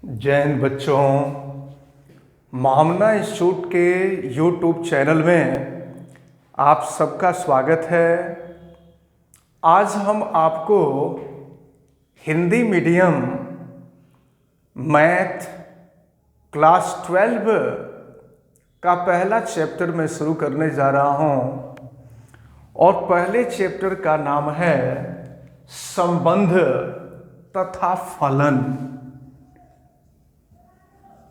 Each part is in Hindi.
जैन बच्चों, महामना इंस्टीट्यूट के यूट्यूब चैनल में आप सबका स्वागत है। आज हम आपको हिंदी मीडियम मैथ क्लास 12 का पहला चैप्टर मैं शुरू करने जा रहा हूँ और पहले चैप्टर का नाम है संबंध तथा फलन।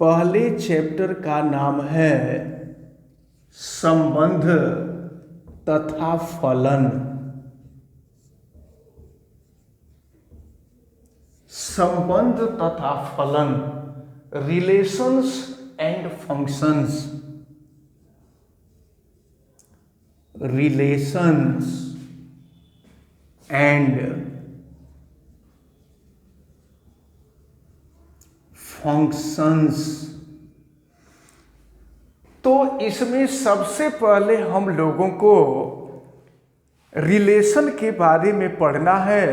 पहले चैप्टर का नाम है संबंध तथा फलन। संबंध तथा फलन, relations and functions. Relations and functions. तो इसमें सबसे पहले हम लोगों को रिलेशन के बारे में पढ़ना है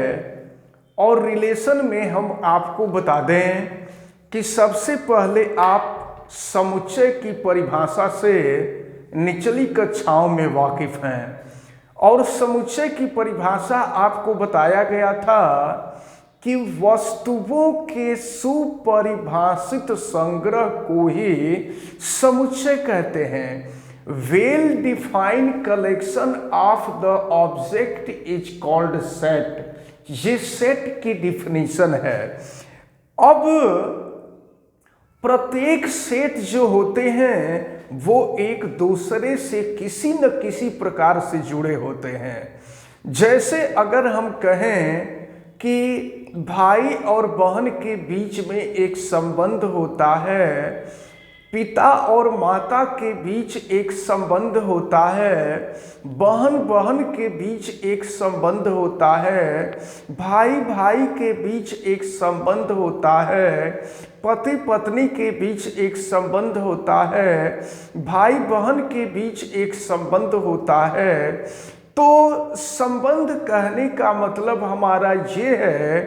और रिलेशन में हम आपको बता दें कि सबसे पहले आप समुच्चय की परिभाषा से निचली कक्षाओं में वाकिफ हैं और समुच्चय की परिभाषा आपको बताया गया था कि वस्तुओं के सुपरिभाषित संग्रह को ही समुच्चय कहते हैं। Well defined collection of the object is called set. ये सेट की डिफिनीशन है। अब प्रत्येक सेट जो होते हैं वो एक दूसरे से किसी न किसी प्रकार से जुड़े होते हैं। जैसे अगर हम कहें कि भाई और बहन के बीच में एक संबंध होता है, पिता और माता के बीच एक संबंध होता है, बहन बहन के बीच एक संबंध होता है, भाई भाई के बीच एक संबंध होता है, पति पत्नी के बीच एक संबंध होता है, भाई बहन के बीच एक संबंध होता है। तो संबंध कहने का मतलब हमारा ये है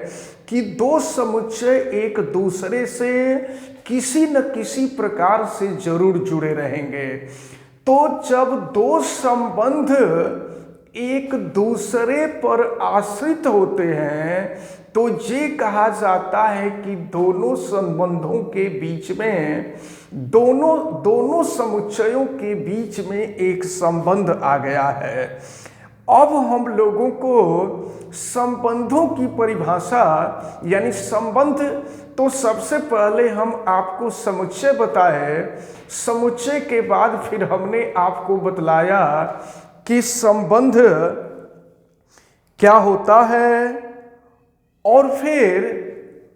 कि दो समुच्चय एक दूसरे से किसी न किसी प्रकार से जरूर जुड़े रहेंगे। तो जब दो संबंध एक दूसरे पर आश्रित होते हैं तो ये कहा जाता है कि दोनों संबंधों के बीच में दोनों समुच्चयों के बीच में एक संबंध आ गया है। अब हम लोगों को संबंधों की परिभाषा यानी संबंध, तो सबसे पहले हम आपको समुच्चय बताए, समुच्चय के बाद फिर हमने आपको बतलाया कि संबंध क्या होता है और फिर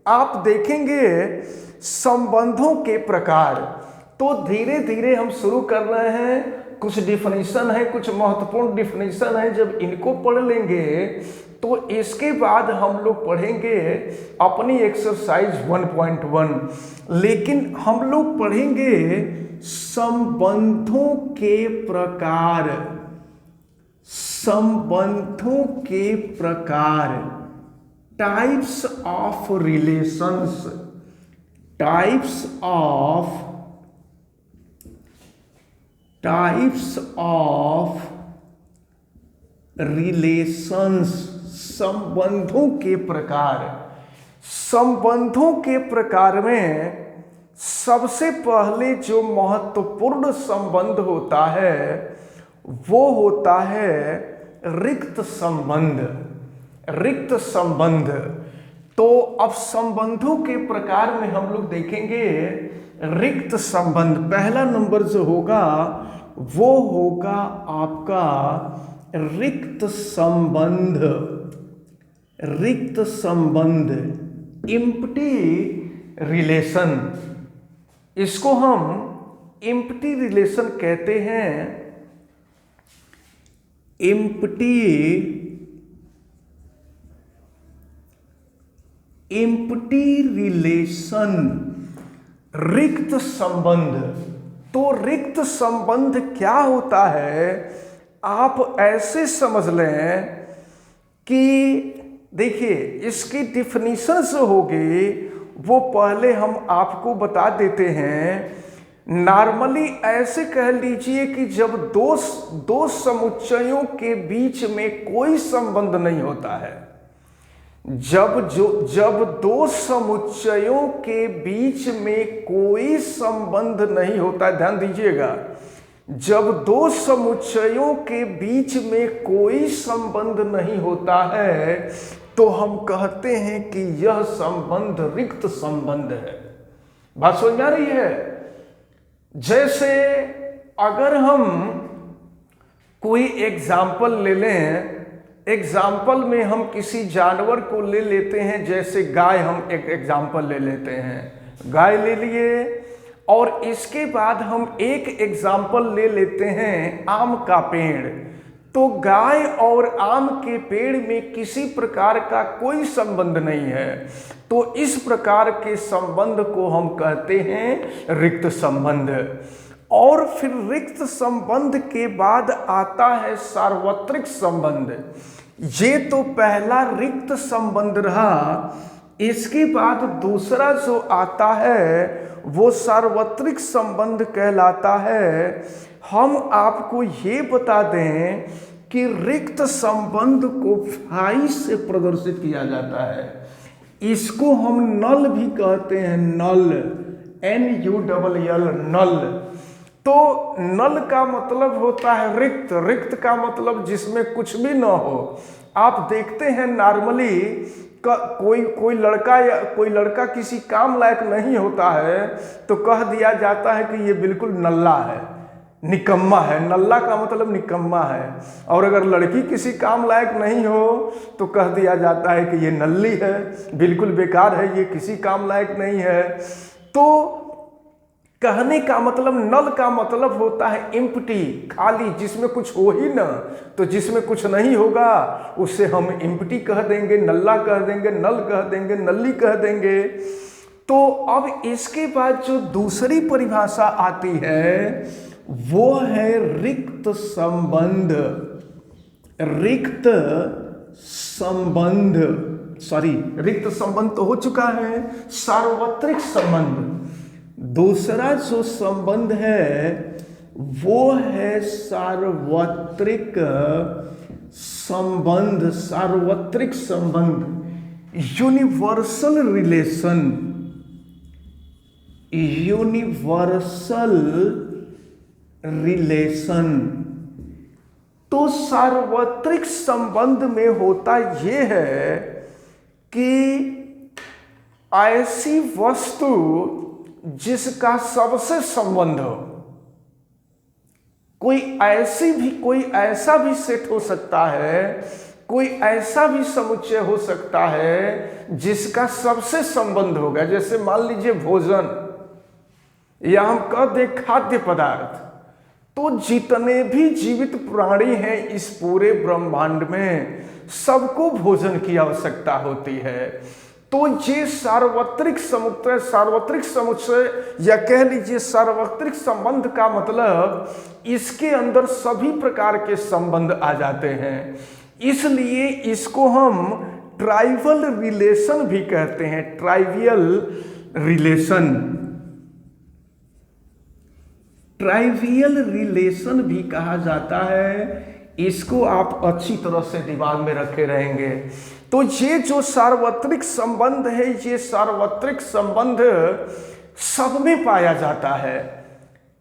आप देखेंगे संबंधों के प्रकार। तो धीरे धीरे हम शुरू कर रहे हैं। कुछ डिफिनीशन है, कुछ महत्वपूर्ण डिफिनीशन है। जब इनको पढ़ लेंगे तो इसके बाद हम लोग पढ़ेंगे अपनी एक्सरसाइज 1.1। लेकिन हम लोग पढ़ेंगे संबंधों के प्रकार। संबंधों के प्रकार, types of relations. Types of relations. संबंधों के प्रकार। संबंधों के प्रकार में सबसे पहले जो महत्वपूर्ण संबंध होता है वो होता है रिक्त संबंध। रिक्त संबंध। तो अब संबंधों के प्रकार में हम लोग देखेंगे रिक्त संबंध। पहला नंबर जो होगा वो होगा आपका रिक्त संबंध। रिक्त संबंध, एम्प्टी रिलेशन। इसको हम एम्प्टी रिलेशन कहते हैं। एम्प्टी रिलेशन, रिक्त संबंध। तो रिक्त संबंध क्या होता है, आप ऐसे समझ लें कि देखिए इसकी डिफिनीशन जो होगी वो पहले हम आपको बता देते हैं। नॉर्मली ऐसे कह लीजिए कि जब दो समुच्चयों के बीच में कोई संबंध नहीं होता है, जब दो समुच्चयों के बीच में कोई संबंध नहीं होता, ध्यान दीजिएगा, जब दो समुच्चयों के बीच में कोई संबंध नहीं होता है तो हम कहते हैं कि यह संबंध रिक्त संबंध है। बात समझ में आ रही है? जैसे अगर हम कोई एग्जाम्पल ले लें, एग्जाम्पल में हम किसी जानवर को ले लेते हैं, जैसे गाय, हम एक एग्जाम्पल ले लेते हैं, गाय ले लिए, और इसके बाद हम एक एग्जाम्पल ले लेते हैं आम का पेड़। तो गाय और आम के पेड़ में किसी प्रकार का कोई संबंध नहीं है, तो इस प्रकार के संबंध को हम कहते हैं रिक्त संबंध। और फिर रिक्त संबंध के बाद आता है सार्वत्रिक संबंध। ये तो पहला रिक्त संबंध रहा, इसके बाद दूसरा जो आता है वो सार्वत्रिक संबंध कहलाता है। हम आपको ये बता दें कि रिक्त संबंध को फाई से प्रदर्शित किया जाता है। इसको हम नल भी कहते हैं, नल, NULL, नल। तो नल का मतलब होता है रिक्त, रिक्त का मतलब जिसमें कुछ भी ना हो। आप देखते हैं नॉर्मली कोई लड़का किसी काम लायक नहीं होता है तो कह दिया जाता है कि ये बिल्कुल नल्ला है, निकम्मा है। नल्ला का मतलब निकम्मा है। और अगर लड़की किसी काम लायक नहीं हो तो कह दिया जाता है कि ये नल्ली है, बिल्कुल बेकार है, ये किसी काम लायक नहीं है। तो कहने का मतलब, नल का मतलब होता है एम्प्टी, खाली, जिसमें कुछ हो ही ना। तो जिसमें कुछ नहीं होगा उसे हम एम्प्टी कह देंगे, नल्ला कह देंगे, नल कह देंगे, नल्ली कह देंगे। तो अब इसके बाद जो दूसरी परिभाषा आती है वो है रिक्त संबंध। रिक्त संबंध तो हो चुका है। सार्वत्रिक संबंध, दूसरा जो संबंध है वो है सार्वत्रिक संबंध। सार्वत्रिक संबंध, यूनिवर्सल रिलेशन, यूनिवर्सल रिलेशन। तो सार्वत्रिक संबंध में होता यह है कि ऐसी वस्तु जिसका सबसे संबंध हो, कोई ऐसा भी सेट हो सकता है, कोई ऐसा भी समुच्चय हो सकता है जिसका सबसे संबंध होगा। जैसे मान लीजिए भोजन, या हम कह दें खाद्य पदार्थ। तो जितने भी जीवित प्राणी हैं इस पूरे ब्रह्मांड में, सबको भोजन की आवश्यकता होती है। तो ये सार्वत्रिक समुच्चय या कह लीजिए सार्वत्रिक संबंध का मतलब इसके अंदर सभी प्रकार के संबंध आ जाते हैं। इसलिए इसको हम ट्राइवल रिलेशन भी कहते हैं, ट्राइवियल रिलेशन, ट्राइवियल रिलेशन भी कहा जाता है। इसको आप अच्छी तरह से दिमाग में रखे रहेंगे। तो ये जो सार्वत्रिक संबंध है, ये सार्वत्रिक संबंध सब में पाया जाता है,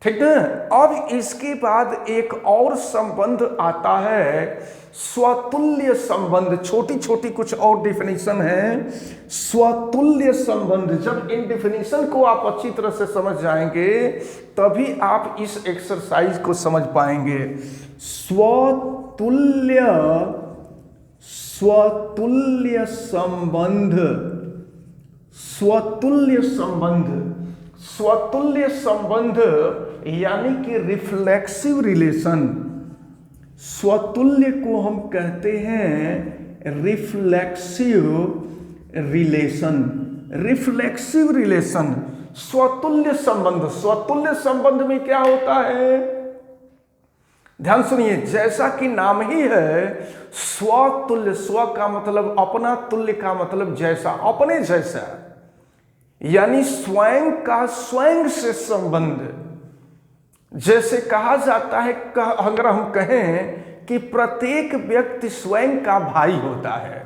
ठीक है। अब इसके बाद एक और संबंध आता है, स्वतुल्य संबंध। छोटी छोटी कुछ और डिफिनीशन है। स्वतुल्य संबंध, जब इन डिफिनीशन को आप अच्छी तरह से समझ जाएंगे तभी आप इस एक्सरसाइज को समझ पाएंगे। स्वतुल्य संबंध, स्वतुल्य संबंध, स्वतुल्य संबंध यानी कि रिफ्लेक्सिव रिलेशन। स्वतुल्य को हम कहते हैं रिफ्लेक्सिव रिलेशन, रिफ्लेक्सिव रिलेशन, स्वतुल्य संबंध। स्वतुल्य संबंध में क्या होता है, ध्यान सुनिए, जैसा कि नाम ही है स्वतुल्य, स्व का मतलब अपना, तुल्य का मतलब जैसा, अपने जैसा। यानी स्वयं का स्वयं से संबंध। जैसे कहा जाता है, अगर हम कहें कि प्रत्येक व्यक्ति स्वयं का भाई होता है,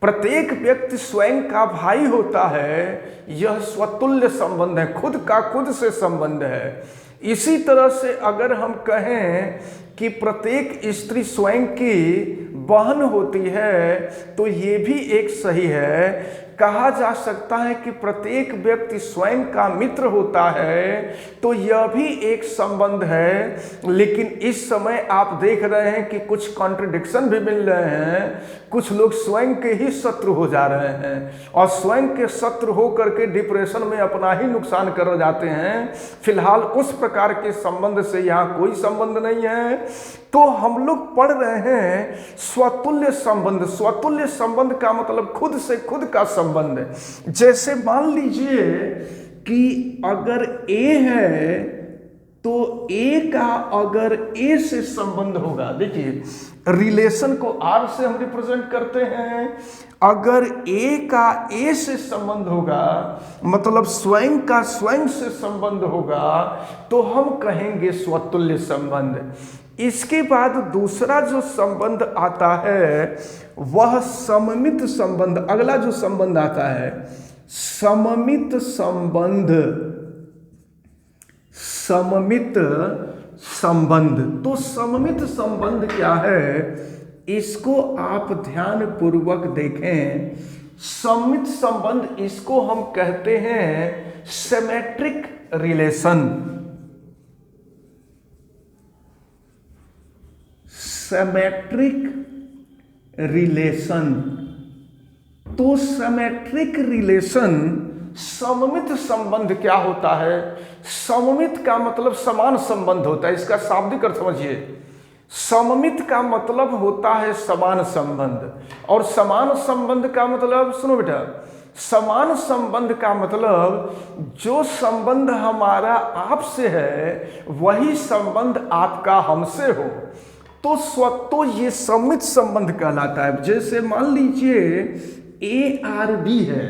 प्रत्येक व्यक्ति स्वयं का भाई होता है, यह स्वतुल्य संबंध है, खुद का खुद से संबंध है। इसी तरह से अगर हम कहें कि प्रत्येक स्त्री स्वयं की बहन होती है, तो ये भी एक सही है। कहा जा सकता है कि प्रत्येक व्यक्ति स्वयं का मित्र होता है, तो यह भी एक संबंध है। लेकिन इस समय आप देख रहे हैं कि कुछ कॉन्ट्रडिक्शन भी मिल रहे हैं, कुछ लोग स्वयं के ही शत्रु हो जा रहे हैं और स्वयं के शत्रु हो करके डिप्रेशन में अपना ही नुकसान कर जाते हैं। फिलहाल उस प्रकार के संबंध से यहाँ कोई संबंध नहीं है। तो हम लोग पढ़ रहे हैं स्वतुल्य संबंध। स्वतुल्य संबंध का मतलब खुद से खुद का संबंध। जैसे मान लीजिए कि अगर ए है तो ए का अगर ए से संबंध होगा, देखिए रिलेशन को आर से हम रिप्रेजेंट करते हैं। अगर ए का ए से संबंध होगा, मतलब स्वयं का स्वयं से संबंध होगा, तो हम कहेंगे स्वतुल्य संबंध। इसके बाद दूसरा जो संबंध आता है वह सममित संबंध। अगला जो संबंध आता है सममित संबंध। सममित संबंध, तो सममित संबंध क्या है, इसको आप ध्यान पूर्वक देखें। सममित संबंध, इसको हम कहते हैं सिमेट्रिक रिलेशन। Symmetric relation. तो सिमेट्रिक रिलेशन, सममित संबंध क्या होता है? सममित का मतलब समान संबंध होता है। इसका शाब्दिक अर्थ समझिए। सममित का मतलब होता है समान संबंध, और समान संबंध का मतलब, सुनो बेटा, समान संबंध का मतलब जो संबंध हमारा आपसे है वही संबंध आपका हमसे हो, तो ये सममित संबंध कहलाता है। जैसे मान लीजिए ए आर बी है,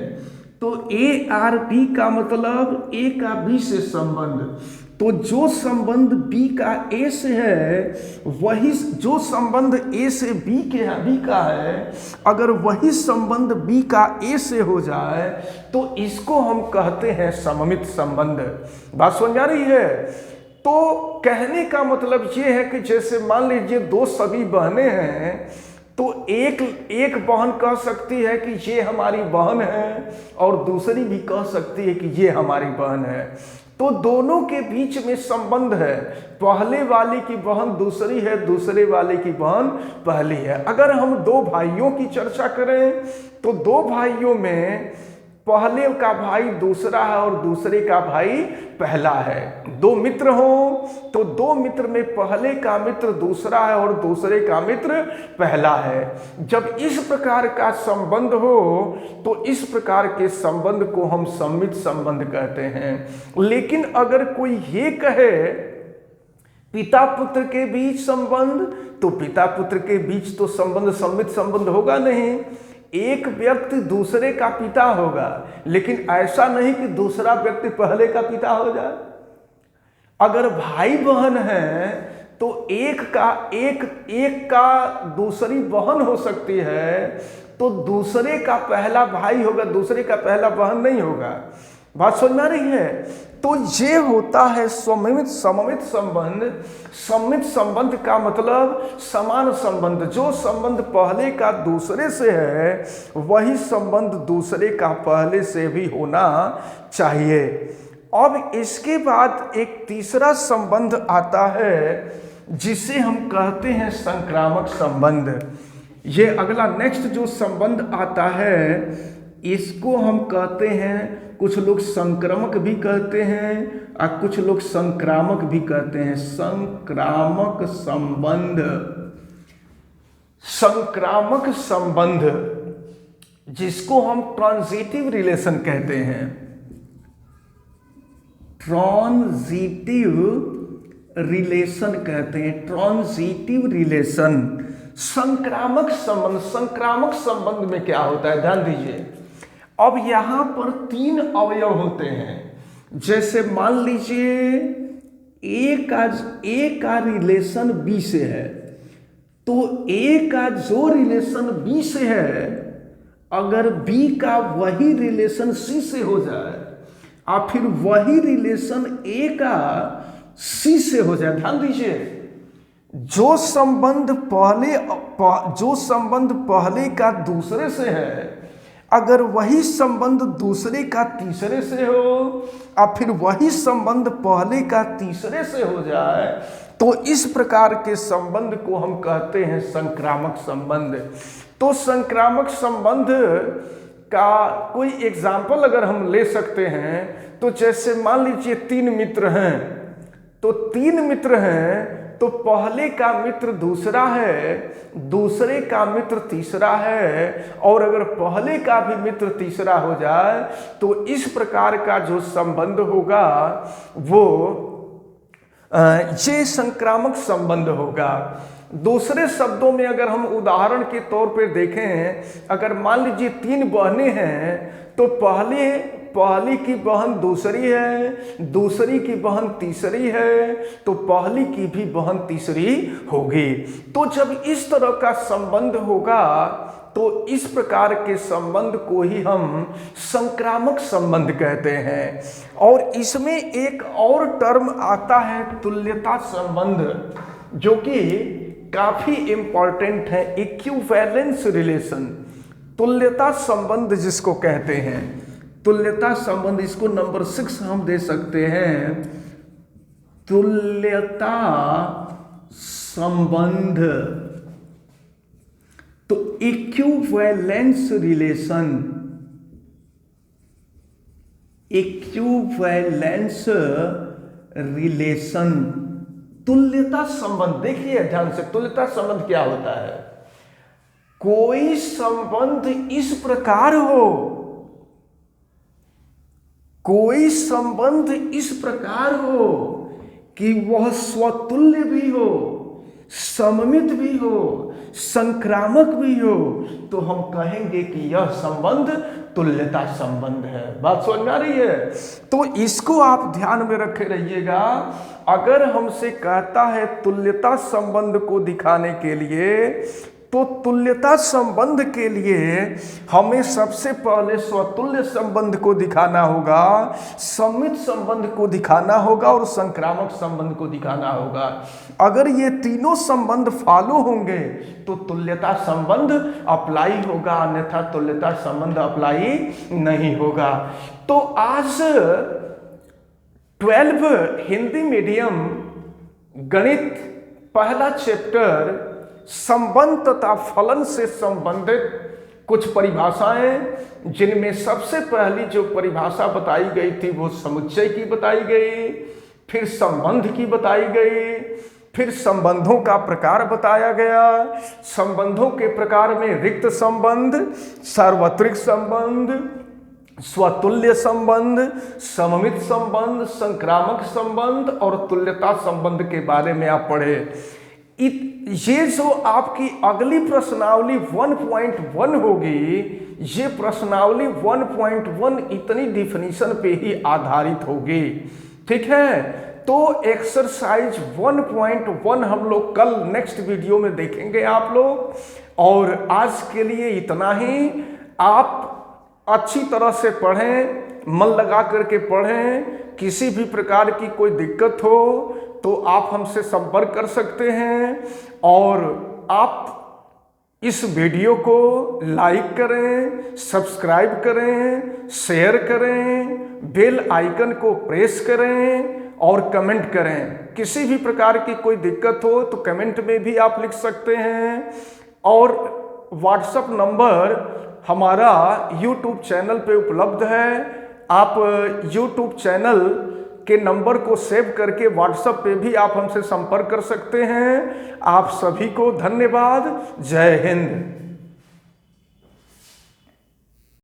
तो ए आर बी का मतलब ए का बी से संबंध। तो जो संबंध बी का ए से है, वही जो संबंध ए से बी का है, अगर वही संबंध बी का ए से हो जाए तो इसको हम कहते हैं सममित संबंध। बात समझ आ रही है? तो कहने का मतलब ये है कि जैसे मान लीजिए दो सभी बहनें हैं, तो एक बहन कह सकती है कि ये हमारी बहन है, और दूसरी भी कह सकती है कि ये हमारी बहन है। तो दोनों के बीच में संबंध है। पहले वाले की बहन दूसरी है, दूसरे वाले की बहन पहली है। अगर हम दो भाइयों की चर्चा करें तो दो भाइयों में पहले का भाई दूसरा है और दूसरे का भाई पहला है। दो मित्र हो तो दो मित्र में पहले का मित्र दूसरा है और दूसरे का मित्र पहला है। जब इस प्रकार का संबंध हो तो इस प्रकार के संबंध को हम सममित संबंध कहते हैं। लेकिन अगर कोई ये कहे पिता पुत्र के बीच संबंध, तो पिता पुत्र के बीच तो संबंध सममित संबंध होगा नहीं। एक व्यक्ति दूसरे का पिता होगा, लेकिन ऐसा नहीं कि दूसरा व्यक्ति पहले का पिता हो जाए। अगर भाई बहन है तो एक का दूसरी बहन हो सकती है, तो दूसरे का पहला भाई होगा, दूसरे का पहला बहन नहीं होगा। बात समझ में आ रही है? तो ये होता है सममित संबंध। सममित संबंध का मतलब समान संबंध। जो संबंध पहले का दूसरे से है वही संबंध दूसरे का पहले से भी होना चाहिए। अब इसके बाद एक तीसरा संबंध आता है जिसे हम कहते हैं संक्रामक संबंध। ये अगला नेक्स्ट जो संबंध आता है इसको हम कहते हैं, कुछ लोग संक्रमक भी कहते हैं और कुछ लोग संक्रामक भी कहते हैं। संक्रामक संबंध। संक्रामक संबंध जिसको हम ट्रांजिटिव रिलेशन कहते हैं। ट्रांजिटिव रिलेशन कहते हैं, ट्रांजिटिव रिलेशन। संक्रामक संबंध। संक्रामक संबंध में क्या होता है, ध्यान दीजिए। अब यहां पर 3 अवयव होते हैं। जैसे मान लीजिए ए का रिलेशन बी से है, तो ए का जो रिलेशन बी से है, अगर बी का वही रिलेशन सी से हो जाए और फिर वही रिलेशन ए का सी से हो जाए, ध्यान दीजिए, जो संबंध पहले का दूसरे से है, अगर वही संबंध दूसरे का तीसरे से हो और फिर वही संबंध पहले का तीसरे से हो जाए, तो इस प्रकार के संबंध को हम कहते हैं संक्रामक संबंध। तो संक्रामक संबंध का कोई एग्जाम्पल अगर हम ले सकते हैं, तो जैसे मान लीजिए 3 मित्र हैं, तो 3 मित्र हैं, तो पहले का मित्र दूसरा है, दूसरे का मित्र तीसरा है, और अगर पहले का भी मित्र तीसरा हो जाए, तो इस प्रकार का जो संबंध होगा वो ये संक्रामक संबंध होगा। दूसरे शब्दों में अगर हम उदाहरण के तौर पर देखें, अगर मान लीजिए 3 बहनें हैं, तो पहली की बहन दूसरी है, दूसरी की बहन तीसरी है, तो पहली की भी बहन तीसरी होगी। तो जब इस तरह का संबंध होगा, तो इस प्रकार के संबंध को ही हम संक्रामक संबंध कहते हैं। और इसमें एक और टर्म आता है तुल्यता संबंध, जो कि काफी इंपॉर्टेंट है, इक्विवेलेंस रिलेशन, तुल्यता संबंध जिसको कहते हैं। तुल्यता संबंध, इसको नंबर 6 हम दे सकते हैं, तुल्यता संबंध। तो इक्विवेलेंस रिलेशन, इक्विवेलेंस रिलेशन, तुल्यता संबंध। देखिए ध्यान से, तुल्यता संबंध क्या होता है? कोई संबंध इस प्रकार हो, कोई संबंध इस प्रकार हो कि वह स्वतुल्य भी हो, सममित भी हो, संक्रामक भी हो, तो हम कहेंगे कि यह संबंध तुल्यता संबंध है। बात समझ में आ रही है? तो इसको आप ध्यान में रखे रहिएगा। अगर हमसे कहता है तुल्यता संबंध को दिखाने के लिए, तो तुल्यता संबंध के लिए हमें सबसे पहले स्वतुल्य संबंध को दिखाना होगा, सममित संबंध को दिखाना होगा और संक्रामक संबंध को दिखाना होगा। अगर ये तीनों संबंध फॉलो होंगे तो तुल्यता संबंध अप्लाई होगा, अन्यथा तुल्यता संबंध अप्लाई नहीं होगा। तो आज 12 हिंदी मीडियम गणित पहला चैप्टर संबंध तथा फलन से संबंधित कुछ परिभाषाएं, जिनमें सबसे पहली जो परिभाषा बताई गई थी वो समुच्चय की बताई गई, फिर संबंध की बताई गई, फिर संबंधों का प्रकार बताया गया। संबंधों के प्रकार में रिक्त संबंध, सार्वत्रिक संबंध, स्वतुल्य संबंध, सममित संबंध, संक्रामक संबंध और तुल्यता संबंध के बारे में आप पढ़े। ये जो आपकी अगली प्रश्नावली 1.1 होगी, ये प्रश्नावली 1.1 इतनी डिफिनीशन पे ही आधारित होगी, ठीक है। तो एक्सरसाइज 1.1 हम लोग कल नेक्स्ट वीडियो में देखेंगे आप लोग। और आज के लिए इतना ही। आप अच्छी तरह से पढ़ें, मन लगा करके पढ़ें। किसी भी प्रकार की कोई दिक्कत हो तो आप हमसे संपर्क कर सकते हैं। और आप इस वीडियो को लाइक करें, सब्सक्राइब करें, शेयर करें, बेल आइकन को प्रेस करें और कमेंट करें। किसी भी प्रकार की कोई दिक्कत हो तो कमेंट में भी आप लिख सकते हैं। और व्हाट्सएप नंबर हमारा यूट्यूब चैनल पे उपलब्ध है। आप यूट्यूब चैनल के नंबर को सेव करके व्हाट्सएप पे भी आप हमसे संपर्क कर सकते हैं। आप सभी को धन्यवाद। जय हिंद।